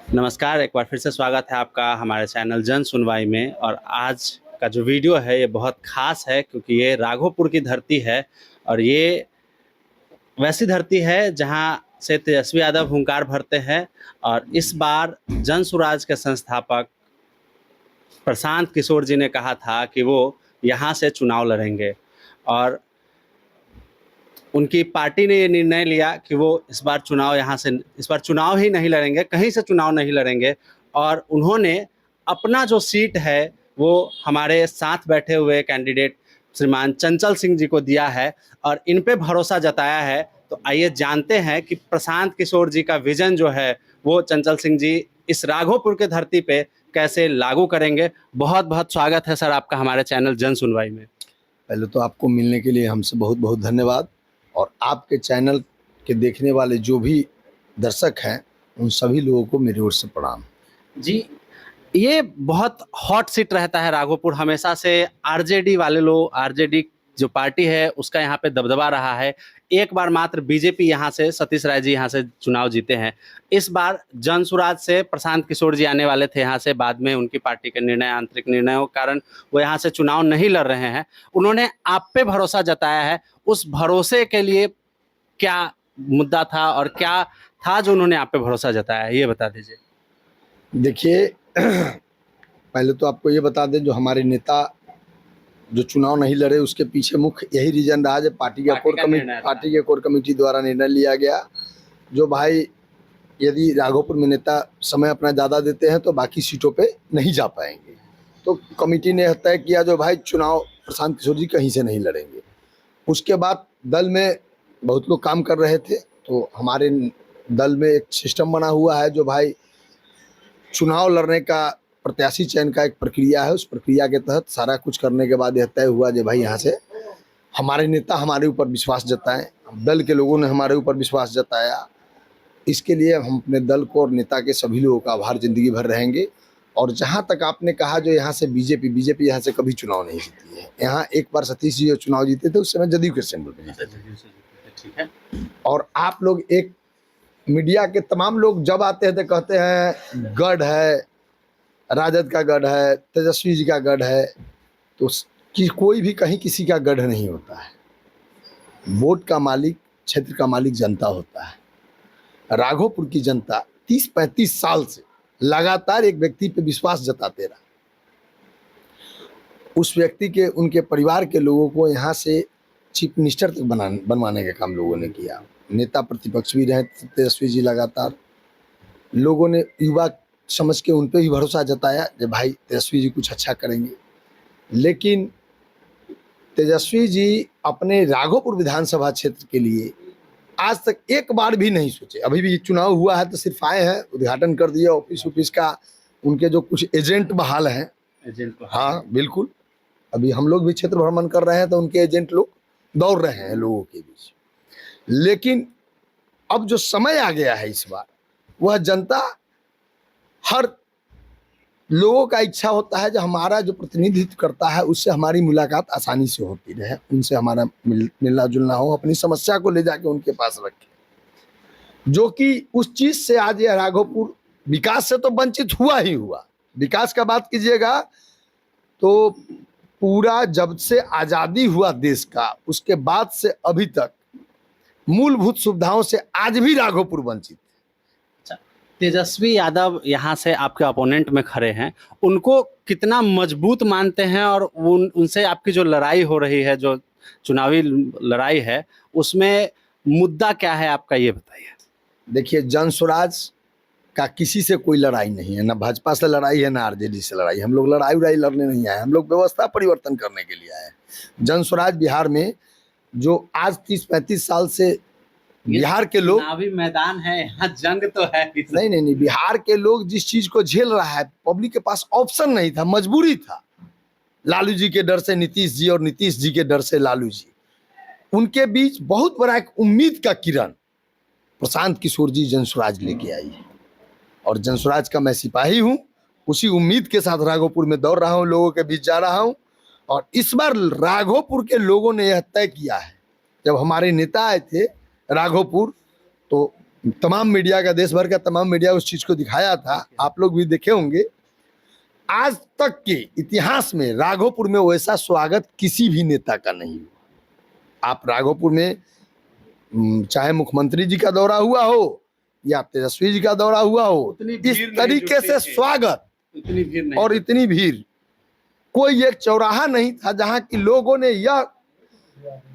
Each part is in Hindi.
नमस्कार, एक बार फिर से स्वागत है आपका हमारे चैनल जन सुनवाई में। और आज का जो वीडियो है ये बहुत ख़ास है क्योंकि ये राघोपुर की धरती है और ये वैसी धरती है जहाँ से तेजस्वी यादव हुंकार भरते हैं। और इस बार जन सुराज के संस्थापक प्रशांत किशोर जी ने कहा था कि वो यहाँ से चुनाव लड़ेंगे और उनकी पार्टी ने ये निर्णय लिया कि वो इस बार चुनाव ही नहीं लड़ेंगे, कहीं से चुनाव नहीं लड़ेंगे। और उन्होंने अपना जो सीट है वो हमारे साथ बैठे हुए कैंडिडेट श्रीमान चंचल सिंह जी को दिया है और इन पे भरोसा जताया है। तो आइए जानते हैं कि प्रशांत किशोर जी का विजन जो है वो चंचल सिंह जी इस राघोपुर के धरती पे कैसे लागू करेंगे। बहुत बहुत स्वागत है सर आपका हमारे चैनल जन सुनवाई में। पहले तो आपको मिलने के लिए हमसे बहुत बहुत धन्यवाद और आपके चैनल के देखने वाले जो भी दर्शक हैं उन सभी लोगों को मेरी ओर से प्रणाम। जी, ये बहुत हॉट सीट रहता है राघोपुर हमेशा से। आरजेडी वाले लोग, आरजेडी जो पार्टी है उसका यहाँ पे दबदबा रहा है। एक बार मात्र बीजेपी यहाँ से सतीश राय जी यहाँ से चुनाव जीते हैं। इस बार जनसुराज से प्रशांत किशोर जी आने वाले थे यहाँ से, बाद में उनकी पार्टी के निर्णय, आंतरिक निर्णयों के कारण वो यहाँ से चुनाव नहीं लड़ रहे हैं। उन्होंने आप पे भरोसा जताया है, उस भरोसे के लिए क्या मुद्दा था और क्या था जो उन्होंने आप पे भरोसा जताया है, ये बता दीजिए। देखिए पहले तो आपको ये बता दें, जो हमारे नेता जो चुनाव नहीं लड़े उसके पीछे मुख्य यही रीजन रहा है। पार्टी के कोर कमेटी द्वारा निर्णय लिया गया जो भाई यदि राघोपुर में नेता समय अपना ज़्यादा देते हैं तो बाकी सीटों पे नहीं जा पाएंगे। तो कमेटी ने तय किया जो भाई चुनाव प्रशांत किशोर जी कहीं से नहीं लड़ेंगे। उसके बाद दल में बहुत लोग काम कर रहे थे, तो हमारे दल में एक सिस्टम बना हुआ है जो भाई चुनाव लड़ने का प्रत्याशी चयन का एक प्रक्रिया है। उस प्रक्रिया के तहत सारा कुछ करने के बाद यह तय हुआ जो भाई यहाँ से हमारे नेता हमारे ऊपर विश्वास जताएं, दल के लोगों ने हमारे ऊपर विश्वास जताया। इसके लिए हम अपने दल को और नेता के सभी लोगों का आभार जिंदगी भर रहेंगे। और जहाँ तक आपने कहा जो यहाँ से बीजेपी यहाँ से कभी चुनाव नहीं जीती है। यहाँ एक बार सतीश जी जो चुनाव जीते थे उस समय जदयू के सिंबल पे जीते थे। और आप लोग एक मीडिया के तमाम लोग जब आते हैं तो कहते हैं गढ़ है, राजद का गढ़ है, तेजस्वी जी का गढ़ है। तो कि कोई भी कहीं किसी का गढ़ नहीं होता है। वोट का मालिक, क्षेत्र का मालिक जनता होता है। राघोपुर की जनता 30-35 साल से लगातार एक व्यक्ति पे विश्वास जताते रहा। उस व्यक्ति के, उनके परिवार के लोगों को यहाँ से चीफ मिनिस्टर तक बनवाने का काम लोगों ने किया। नेता प्रतिपक्ष भी रहे तेजस्वी जी, लगातार लोगों ने युवा समझ के उन पे ही भरोसा जताया कि भाई तेजस्वी जी कुछ अच्छा करेंगे। लेकिन तेजस्वी जी अपने राघोपुर विधानसभा क्षेत्र के लिए आज तक एक बार भी नहीं सोचे। अभी भी चुनाव हुआ है तो सिर्फ आए हैं, उद्घाटन कर दिया ऑफिस का। उनके जो कुछ एजेंट बहाल हैं, हाँ बिल्कुल, अभी हम लोग भी क्षेत्र भ्रमण कर रहे हैं तो उनके एजेंट लोग दौड़ रहे हैं लोगों के बीच। लेकिन अब जो समय आ गया है इस बार, वह जनता, हर लोगों का इच्छा होता है जो हमारा जो प्रतिनिधित्व करता है उससे हमारी मुलाकात आसानी से होती रहे, उनसे हमारा मिलना जुलना हो, अपनी समस्या को ले जाके उनके पास रखें। जो कि उस चीज से आज यह राघोपुर विकास से तो वंचित हुआ ही हुआ। विकास का बात कीजिएगा तो पूरा जब से आज़ादी हुआ देश का, उसके बाद से अभी तक मूलभूत सुविधाओं से आज भी राघोपुर वंचित। तेजस्वी यादव यहाँ से आपके अपोनेंट में खड़े हैं, उनको कितना मजबूत मानते हैं और उनसे आपकी जो लड़ाई हो रही है, जो चुनावी लड़ाई है, उसमें मुद्दा क्या है आपका, ये बताइए। देखिए, जन स्वराज का किसी से कोई लड़ाई नहीं है, ना भाजपा से लड़ाई है, ना आरजेडी से लड़ाई। हम लोग लड़ाई लड़ने नहीं आए, हम लोग व्यवस्था परिवर्तन करने के लिए आए। जन स्वराज बिहार में जो आज 30-35 साल से बिहार के लोग, चुनावी मैदान है, यहाँ जंग तो है नहीं, बिहार के लोग जिस चीज को झेल रहा है, पब्लिक के पास ऑप्शन नहीं था, मजबूरी था। लालू जी के डर से नीतीश जी और नीतीश जी के डर से लालू जी, उनके बीच बहुत बड़ा एक उम्मीद का किरण प्रशांत किशोर जी जनसुराज लेके आई है। और जनसुराज का मैं सिपाही हूँ, उसी उम्मीद के साथ राघोपुर में दौड़ रहा हूँ, लोगों के बीच जा रहा हूँ। और इस बार राघोपुर के लोगों ने यह तय किया है, जब हमारे नेता आए थे राघोपुर, तो तमाम मीडिया का, देश भर का तमाम मीडिया उस चीज को दिखाया था, आप लोग भी देखे होंगे। आज तक के इतिहास में राघोपुर में वैसा स्वागत किसी भी नेता का नहीं हुआ। आप राघोपुर में चाहे मुख्यमंत्री जी का दौरा हुआ हो या तेजस्वी जी का दौरा हुआ हो, इस तरीके से स्वागत, इतनी भीड़ नहीं, और इतनी भीड़, कोई एक चौराहा नहीं था जहां की लोगों ने, यह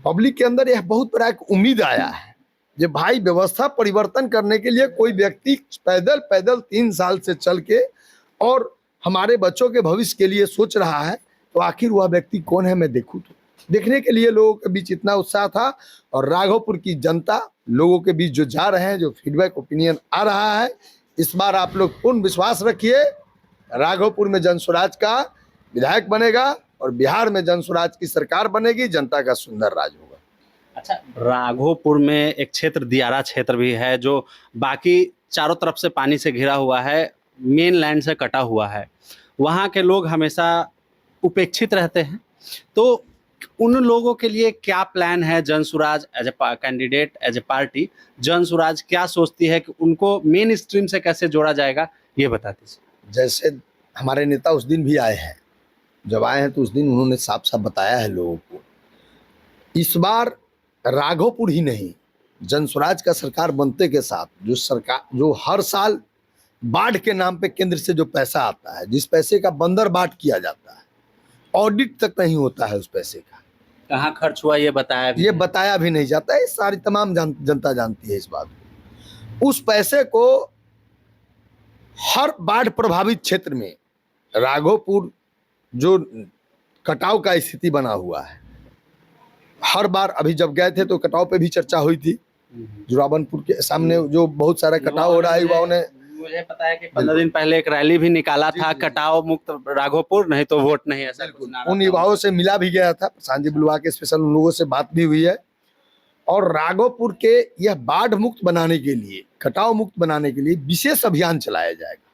पब्लिक के अंदर यह बहुत बड़ा एक उम्मीद आया है कि भाई व्यवस्था परिवर्तन करने के लिए कोई व्यक्ति पैदल पैदल 3 साल से चल के और हमारे बच्चों के भविष्य के लिए सोच रहा है, तो आखिर वह व्यक्ति कौन है, मैं देखूं। तो देखने के लिए लोगों के बीच इतना उत्साह था। और राघोपुर की जनता लोगों के बीच जो जा रहे हैं, जो फीडबैक ओपिनियन आ रहा है, इस बार आप लोग पूर्ण विश्वास रखिए, राघोपुर में जनसुराज का विधायक बनेगा और बिहार में जनसुराज की सरकार बनेगी, जनता का सुंदर राज होगा। अच्छा, राघोपुर में एक क्षेत्र दियारा क्षेत्र भी है जो बाकी चारों तरफ से पानी से घिरा हुआ है, मेन लैंड से कटा हुआ है। वहाँ के लोग हमेशा उपेक्षित रहते हैं, तो उन लोगों के लिए क्या प्लान है Jan Suraaj as a candidate, as a party, Jan Suraaj क्या सोचती है कि उनको मेन स्ट्रीम से कैसे जोड़ा जाएगा, ये बता दीजिए। जैसे हमारे नेता उस दिन भी आए हैं, जब आए हैं तो उस दिन उन्होंने साफ साफ बताया है लोगों को, इस बार राघोपुर ही नहीं, जनसुराज का सरकार बनते के साथ जो सरकार, जो हर साल बाढ़ के नाम पे केंद्र से जो पैसा आता है, जिस पैसे का बंदर बाट किया जाता है, ऑडिट तक नहीं होता है उस पैसे का, कहाँ खर्च हुआ ये बताया भी नहीं जाता है। सारी तमाम जनता जानती है इस बात को। उस पैसे को हर बाढ़ प्रभावित क्षेत्र में, राघोपुर जो कटाव का स्थिति बना हुआ है, हर बार अभी जब गए थे तो कटाव पे भी चर्चा हुई थी। जुरावनपुर के सामने जो बहुत सारा कटाव हो रहा है, युवाओं ने, मुझे पता है कि 15 दिन पहले एक रैली भी निकाला था, कटाव मुक्त राघोपुर, नहीं तो वोट नहीं, ऐसा कुछ नारा था। उन युवाओं से मिला भी गया था, प्रशांत जी बुलवा के स्पेशल उन लोगों से बात भी हुई है। और राघोपुर के यह बाढ़ मुक्त बनाने के लिए, कटाव मुक्त बनाने के लिए विशेष अभियान चलाया जाएगा।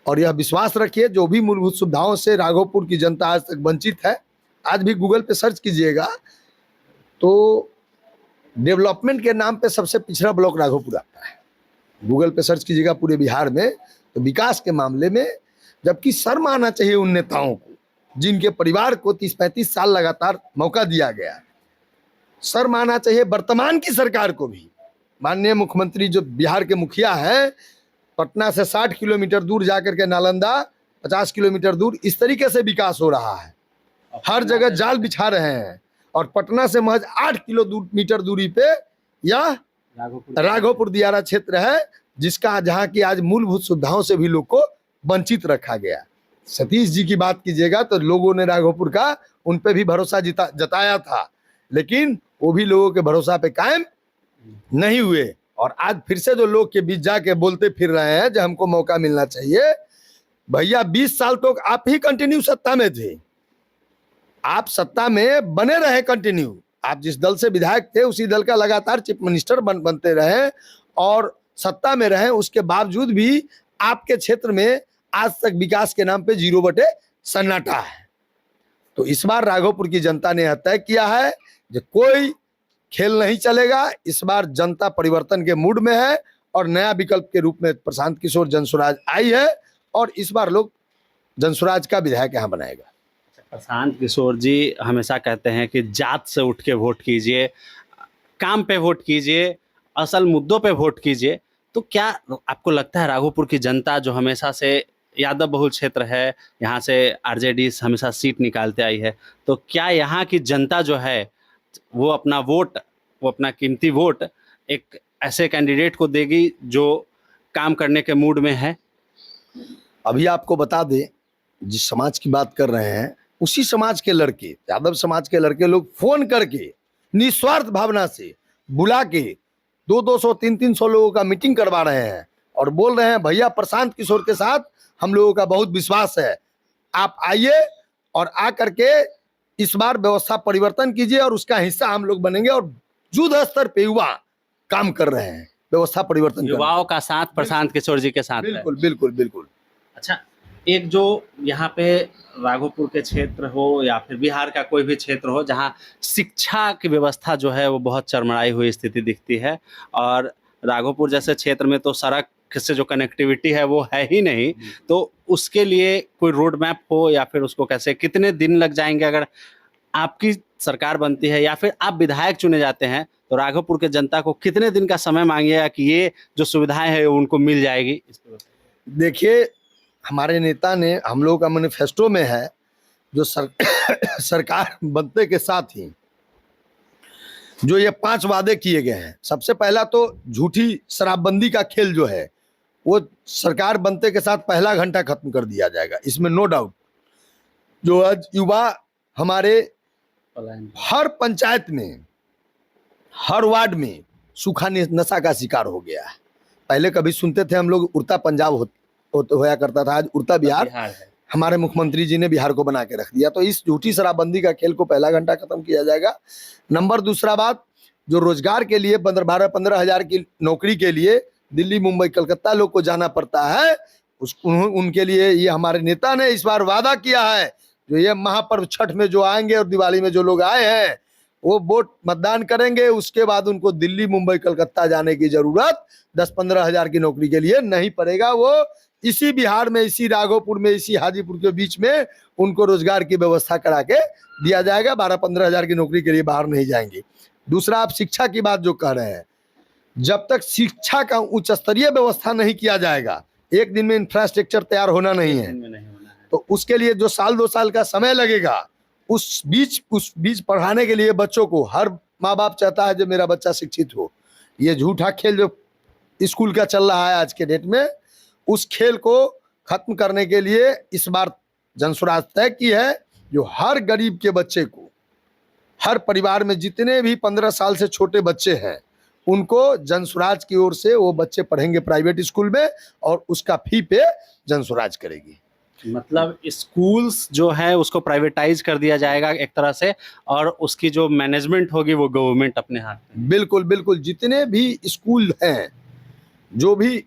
और यह विश्वास रखिए, जो भी मूलभूत सुविधाओं से राघोपुर की जनता आज तक वंचित है, आज भी गूगल पे सर्च कीजिएगा तो डेवलपमेंट के नाम पे सबसे पिछड़ा ब्लॉक राघोपुर आता है। गूगल पे सर्च कीजिएगा पूरे बिहार में, तो विकास के मामले में, जबकि शर्म आना चाहिए उन नेताओं को जिनके परिवार को 30-35 साल लगातार मौका दिया गया। शर्म आना चाहिए वर्तमान की सरकार को भी। माननीय मुख्यमंत्री जो बिहार के मुखिया है, पटना से 60 किलोमीटर दूर जाकर के नालंदा 50 किलोमीटर दूर, इस तरीके से विकास हो रहा है, हर जगह जाल बिछा रहे हैं। और पटना से महज 8 किलोमीटर दूरी पे यह राघोपुर दियारा क्षेत्र है, जिसका, जहाँ की आज मूलभूत सुविधाओं से भी लोग को वंचित रखा गया। सतीश जी की बात कीजिएगा तो लोगों ने राघोपुर का, उन पे भी भरोसा जताया था, लेकिन वो भी लोगों के भरोसा पे कायम नहीं हुए। और आज फिर से जो लोग के बीच जाके बोलते फिर रहे हैं जो हमको मौका मिलना चाहिए, भैया 20 साल तो आप ही कंटिन्यू सत्ता में थे, आप सत्ता में बने रहे कंटिन्यू, आप जिस दल से विधायक थे उसी दल का लगातार चीफ मिनिस्टर बनते रहे और सत्ता में रहे, उसके बावजूद भी आपके क्षेत्र में आज तक विकास के नाम पे 0 बटे सन्नाटा है। तो इस बार राघोपुर की जनता ने तय किया है कि कोई खेल नहीं चलेगा, इस बार जनता परिवर्तन के मूड में है और नया विकल्प के रूप में प्रशांत किशोर जनसुराज आई है और इस बार लोग जनसुराज का विधायक यहाँ बनाएगा। प्रशांत किशोर जी हमेशा कहते हैं कि जात से उठ के वोट कीजिए, काम पे वोट कीजिए, असल मुद्दों पे वोट कीजिए। तो क्या आपको लगता है राघोपुर की जनता जो हमेशा से यादव बहुल क्षेत्र है, यहाँ से आरजेडी हमेशा सीट निकालते आई है, तो क्या यहाँ की जनता जो है वो अपना वोट, वो अपना कीमती वोट एक ऐसे कैंडिडेट को देगी जो काम करने के मूड में है? अभी आपको बता दें, जिस समाज की बात कर रहे हैं उसी समाज के लड़के, यादव समाज के लड़के लोग फोन करके निस्वार्थ भावना से बुला के 200-200, 300-300 लोगों का मीटिंग करवा रहे हैं और बोल रहे हैं भैया प्रशांत किशोर के साथ हम लोगों का बहुत विश्वास है, आप आइए और आ करके इस बार व्यवस्था परिवर्तन कीजिए और उसका हिस्सा हम लोग बनेंगे। और युद्ध स्तर पे युवा काम कर रहे हैं, व्यवस्था परिवर्तन, युवाओं का साथ प्रशांत किशोर जी के साथ है। बिल्कुल बिल्कुल बिल्कुल। अच्छा, एक जो यहाँ पे राघोपुर के क्षेत्र हो या फिर बिहार का कोई भी क्षेत्र हो जहाँ शिक्षा की व्यवस्था जो है वो बहुत चरमराई हुई स्थिति दिखती है और राघोपुर जैसे क्षेत्र में तो सड़क से जो कनेक्टिविटी है वो है ही नहीं, तो उसके लिए कोई रोड मैप हो या फिर उसको कैसे, कितने दिन लग जाएंगे अगर आपकी सरकार बनती है या फिर आप विधायक चुने जाते हैं, तो राघोपुर के जनता को कितने दिन का समय मांगिएगा कि ये जो सुविधाएं हैं उनको मिल जाएगी? देखिए, हमारे नेता ने, हम लोग का मैनिफेस्टो में है, जो सरकार बनते के साथ ही जो ये 5 वादे किए गए हैं। सबसे पहला तो झूठी शराबबंदी का खेल जो है वो सरकार बनते के साथ पहला घंटा खत्म कर दिया जाएगा, इसमें नो डाउट। जो आज युवा हमारे हर पंचायत में, हर वार्ड में सूखा नशा का शिकार हो गया है। पहले कभी सुनते थे हम लोग उड़ता पंजाब होया करता था, आज उड़ता बिहार है। हमारे मुख्यमंत्री जी ने बिहार को बना के रख दिया। तो इस झूठी शराबबंदी का खेल को पहला घंटा खत्म किया जाएगा। नंबर दूसरा बात, जो रोजगार के लिए 15 हज़ार की नौकरी के लिए दिल्ली, मुंबई, कलकत्ता लोग को जाना पड़ता है, उनके लिए ये हमारे नेता ने इस बार वादा किया है। जो ये महापर्व छठ में जो आएंगे और दिवाली में जो लोग आए हैं वो वोट मतदान करेंगे, उसके बाद उनको दिल्ली, मुंबई, कलकत्ता जाने की जरूरत 10-15 हज़ार की नौकरी के लिए नहीं पड़ेगा। वो इसी बिहार में, इसी राघोपुर में, इसी हाजीपुर के बीच में उनको रोजगार की व्यवस्था करा के दिया जाएगा। 12-15 हज़ार की नौकरी के लिए बाहर नहीं जाएंगे। दूसरा, आप शिक्षा की बात जो कह रहे हैं, जब तक शिक्षा का उच्च स्तरीय व्यवस्था नहीं किया जाएगा, एक दिन में इंफ्रास्ट्रक्चर तैयार होना नहीं है। तो उसके लिए जो 1-2 साल का समय लगेगा, उस बीच पढ़ाने के लिए बच्चों को, हर माँ बाप चाहता है जो मेरा बच्चा शिक्षित हो। ये झूठा खेल जो स्कूल का चल रहा है आज के डेट में, उस खेल को खत्म करने के लिए इस बार जनसुराज तय की है, जो हर गरीब के बच्चे को, हर परिवार में जितने भी 15 साल से छोटे बच्चे हैं, उनको जनसुराज की ओर से वो बच्चे पढ़ेंगे प्राइवेट स्कूल में, और उसका फी पे जनसुराज करेगी। मतलब स्कूल्स जो है उसको प्राइवेटाइज कर दिया जाएगा एक तरह से, और उसकी जो मैनेजमेंट होगी वो गवर्नमेंट अपने हाथ में। बिल्कुल बिल्कुल। जितने भी स्कूल हैं, जो भी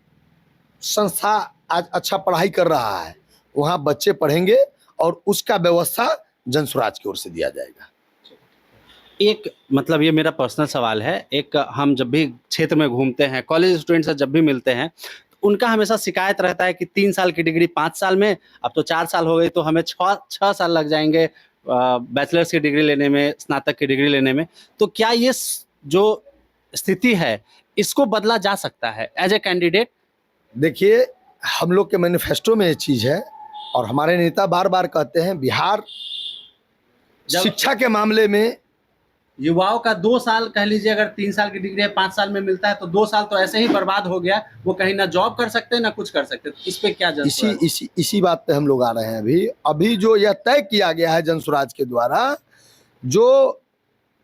संस्था आज अच्छा पढ़ाई कर रहा है, वहाँ बच्चे पढ़ेंगे और उसका व्यवस्था जनसुराज की ओर से दिया जाएगा। एक मतलब ये मेरा पर्सनल सवाल है, एक हम जब भी क्षेत्र में घूमते हैं, कॉलेज स्टूडेंट से जब भी मिलते हैं, तो उनका हमेशा शिकायत रहता है कि 3 साल की डिग्री 5 साल में, अब तो 4 साल हो गई, तो हमें 6 साल लग जाएंगे बैचलर्स की डिग्री लेने में, स्नातक की डिग्री लेने में। तो क्या ये जो स्थिति है इसको बदला जा सकता है एज ए कैंडिडेट? देखिए, हम लोग के मैनिफेस्टो में ये चीज़ है, और हमारे नेता बार बार कहते हैं, बिहार शिक्षा के मामले में युवाओं का 2 साल कह लीजिए, अगर 3 साल की डिग्री है 5 साल में मिलता है, तो 2 साल तो ऐसे ही बर्बाद हो गया। वो कहीं ना जॉब कर सकते हैं ना कुछ कर सकते हैं। इस पे क्या इसी बात पे हम लोग आ रहे हैं। अभी जो यह तय किया गया है जनसुराज के द्वारा, जो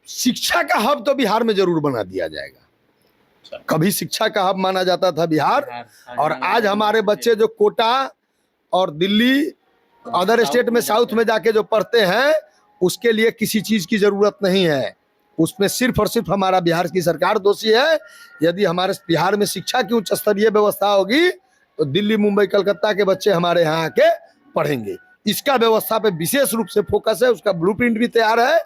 शिक्षा का हब तो बिहार में जरूर बना दिया जाएगा। कभी शिक्षा का हब माना जाता था बिहार, और आज हमारे बच्चे जो कोटा और दिल्ली, अदर स्टेट में, साउथ में जाके जो पढ़ते हैं, उसके लिए किसी चीज की जरूरत नहीं है। उसमें सिर्फ और सिर्फ हमारा बिहार की सरकार दोषी है। यदि हमारे बिहार में शिक्षा की उच्च स्तरीय व्यवस्था होगी, तो दिल्ली, मुंबई, कलकत्ता के बच्चे हमारे यहाँ आके पढ़ेंगे। इसका व्यवस्था पे विशेष रूप से फोकस है, उसका ब्लूप्रिंट भी तैयार है,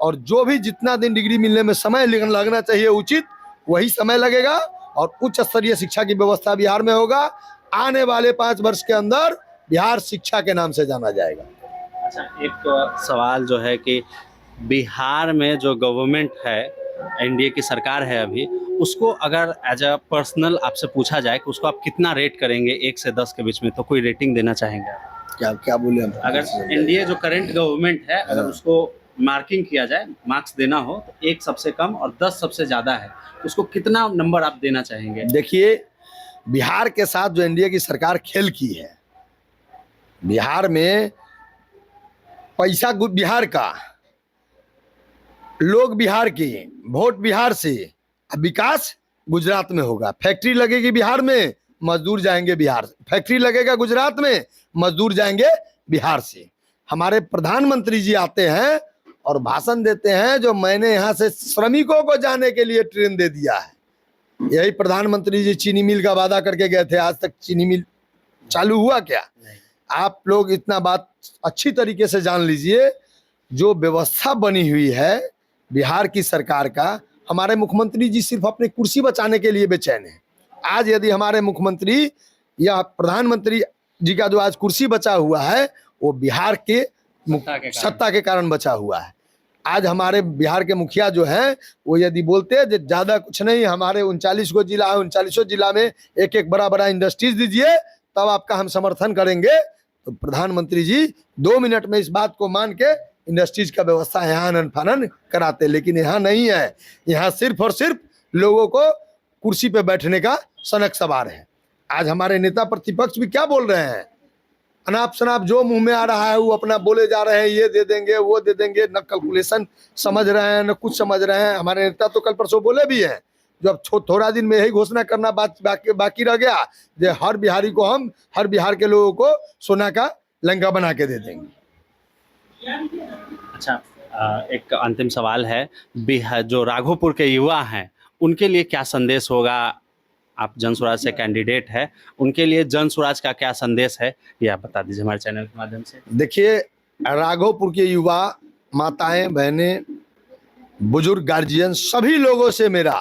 और जो भी जितना दिन डिग्री मिलने में समय लगना चाहिए उचित, वही समय लगेगा, और उच्च स्तरीय शिक्षा की व्यवस्था बिहार में होगा। आने वाले 5 वर्ष के अंदर बिहार शिक्षा के नाम से जाना जाएगा। अच्छा, एक सवाल जो है कि बिहार में जो गवर्नमेंट है, एनडीए की सरकार है अभी, उसको अगर एज अ पर्सनल आपसे पूछा जाए कि उसको आप कितना रेट करेंगे 1 से 10 के बीच में, तो कोई रेटिंग देना चाहेंगे आप? क्या बोले हम? अगर एनडीए जो करंट गवर्नमेंट है, अगर उसको मार्किंग किया जाए, मार्क्स देना हो, तो 1 सबसे कम और 10 सबसे ज्यादा है, तो उसको कितना नंबर आप देना चाहेंगे? देखिए, बिहार के साथ जो एनडीए की सरकार खेल की है, बिहार में पैसा बिहार का, लोग बिहार के, वोट बिहार से, विकास गुजरात में होगा। फैक्ट्री लगेगी बिहार में, मजदूर जाएंगे बिहार से। फैक्ट्री लगेगा गुजरात में, मजदूर जाएंगे बिहार से। हमारे प्रधानमंत्री जी आते हैं और भाषण देते हैं, जो मैंने यहाँ से श्रमिकों को जाने के लिए ट्रेन दे दिया है। यही प्रधानमंत्री जी चीनी मिल का वादा करके गए थे। आज तक चीनी मिल चालू हुआ क्या? आप लोग इतना बात अच्छी तरीके से जान लीजिए, जो व्यवस्था बनी हुई है बिहार की सरकार का, हमारे मुख्यमंत्री जी सिर्फ अपनी कुर्सी बचाने के लिए बेचैन है। आज यदि हमारे मुख्यमंत्री या प्रधानमंत्री जी का जो आज कुर्सी बचा हुआ है वो बिहार के सत्ता के कारण बचा हुआ है। आज हमारे बिहार के मुखिया जो हैं वो यदि बोलते हैं ज़्यादा कुछ नहीं, हमारे 39 गो जिला है, 39 जिला में एक एक बड़ा बड़ा इंडस्ट्रीज दीजिए तब आपका हम समर्थन करेंगे। तो प्रधानमंत्री जी 2 मिनट में इस बात को मान के इंडस्ट्रीज का व्यवस्था यहाँ आनन फानन कराते, लेकिन यहाँ नहीं है। यहाँ सिर्फ और सिर्फ लोगों को कुर्सी पे बैठने का सनक सवार है। आज हमारे नेता प्रतिपक्ष भी क्या बोल रहे हैं, अनाप शनाप जो मुंह में आ रहा है वो अपना बोले जा रहे हैं, ये दे देंगे वो दे देंगे, न कैलकुलेशन समझ रहे हैं न कुछ समझ रहे हैं। हमारे नेता तो कल परसों बोले भी हैं, जो अब थोड़ा दिन में यही घोषणा करना बाकी रह गया, जो हर बिहारी को हम हर बिहार के लोगों को सोना का लंका बना के दे देंगे। अच्छा, एक अंतिम सवाल है, जो राघोपुर के युवा हैं उनके लिए क्या संदेश होगा? आप जन स्वराज से कैंडिडेट है, उनके लिए जन स्वराज का क्या संदेश है ये आप बता दीजिए हमारे चैनल के माध्यम से। देखिए, राघोपुर के युवा, माताएं, बहनें, बुजुर्ग, गार्जियन सभी लोगों से मेरा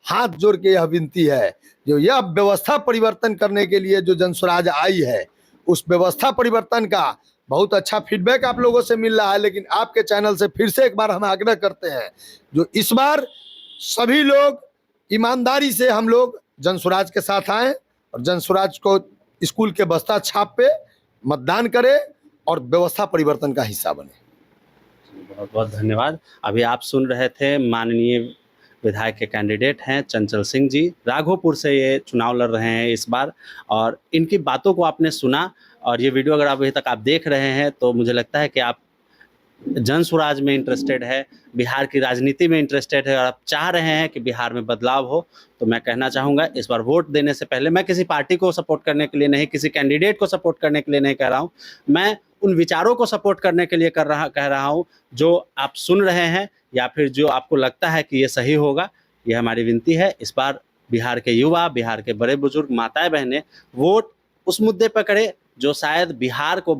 हाथ जोड़ के यह विनती है, जो यह व्यवस्था परिवर्तन करने के लिए जो जन स्वराज आई है, उस व्यवस्था परिवर्तन का बहुत अच्छा फीडबैक आप लोगों से मिल रहा है, लेकिन आपके चैनल से फिर से एक बार हम आग्रह करते हैं, जो इस बार सभी लोग ईमानदारी से हम लोग जन स्वराज के साथ आए और जन स्वराज को स्कूल के बस्ता छाप पे मतदान करें और व्यवस्था परिवर्तन का हिस्सा बने। बहुत बहुत धन्यवाद। अभी आप सुन रहे थे माननीय विधायक के कैंडिडेट हैं चंचल सिंह जी, राघोपुर से ये चुनाव लड़ रहे हैं इस बार, और इनकी बातों को आपने सुना। और ये वीडियो अगर अभी तक आप देख रहे हैं तो मुझे लगता है कि आप जन स्वराज में इंटरेस्टेड है, बिहार की राजनीति में इंटरेस्टेड है और आप चाह रहे हैं कि बिहार में बदलाव हो। तो मैं कहना चाहूँगा, इस बार वोट देने से पहले, मैं किसी पार्टी को सपोर्ट करने के लिए नहीं, किसी कैंडिडेट को सपोर्ट करने के लिए नहीं कह रहा हूँ, मैं उन विचारों को सपोर्ट करने के लिए कह रहा हूँ जो आप सुन रहे हैं या फिर जो आपको लगता है कि ये सही होगा। ये हमारी विनती है, इस बार बिहार के युवा, बिहार के बड़े बुजुर्ग, माताएं बहनें वोट उस मुद्दे पर करें जो शायद बिहार को